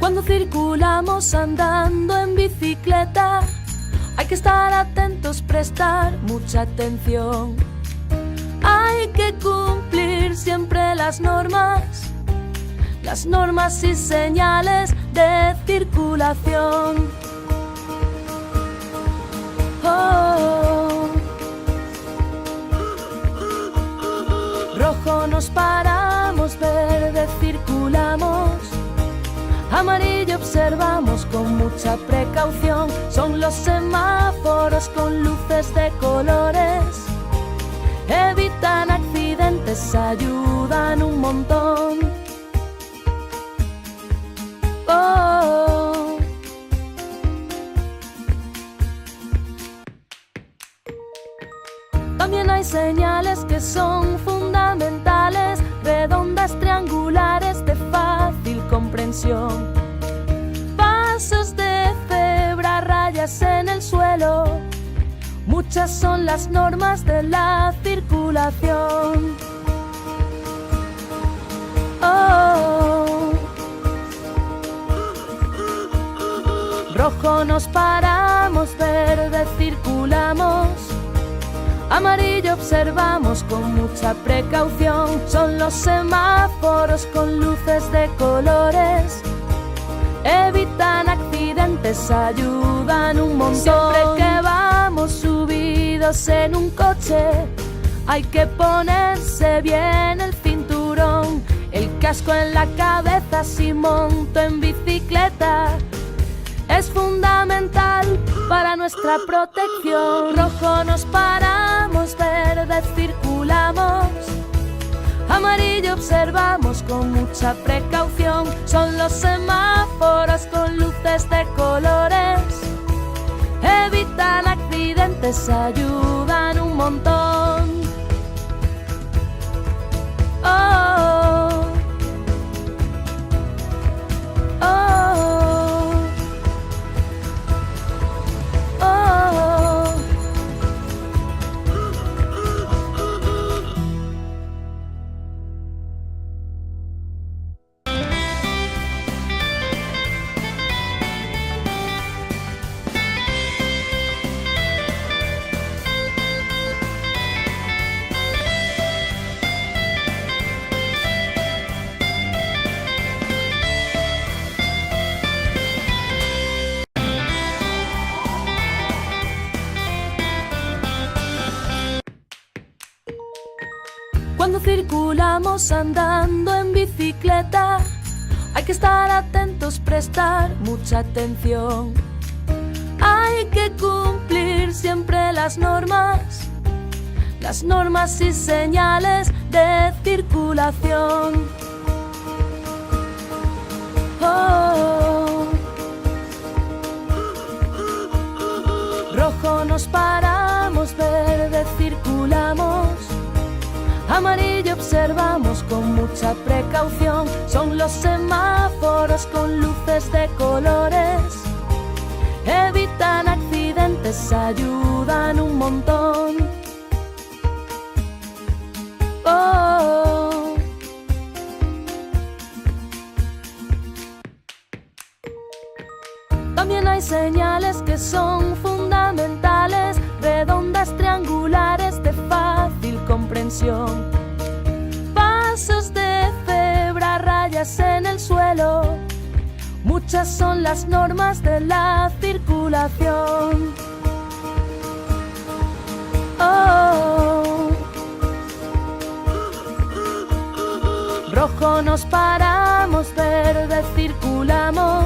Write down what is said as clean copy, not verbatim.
Cuando circulamos andando en bicicleta, hay que estar atentos, prestar mucha atención. Hay que cumplir siempre las normas y señales de circulación. Oh. Rojo nos paramos, verde circulamos, amarillo observamos con mucha precaución. Son los semáforos con luces de colores, evitan accidentes, ayudan un montón. Oh. También hay señales que son fundamentales, redondas, triangulares, de fácil comprensión. Pasos de cebra, rayas en el suelo, muchas son las normas de la circulación. Oh. Rojo nos paramos, verde circulamos, amarillo observamos con mucha precaución. Son los semáforos con luces de colores, evitan accidentes, ayudan un montón. Siempre que vamos subidos en un coche, hay que ponerse bien el cinturón, el casco en la cabeza si monto en bicicleta. Es fundamental para nuestra protección. Rojo nos paramos, verde circulamos, amarillo observamos con mucha precaución. Son los semáforos con luces de colores, evitan accidentes, ayudan un montón. Oh. Oh. Cuando circulamos andando en bicicleta, hay que estar atentos, prestar mucha atención. Hay que cumplir siempre las normas y señales de circulación. Oh. Rojo nos paramos, verde circulamos, amarillo observamos con mucha precaución. Son los semáforos con luces de colores, evitan accidentes, ayudan un montón. Oh. También hay señales que son fundamentales, redondas, triangulares, de fácil comprensión. Pasos de cebra, rayas en el suelo, muchas son las normas de la circulación. Oh. Rojo nos paramos, verde circulamos,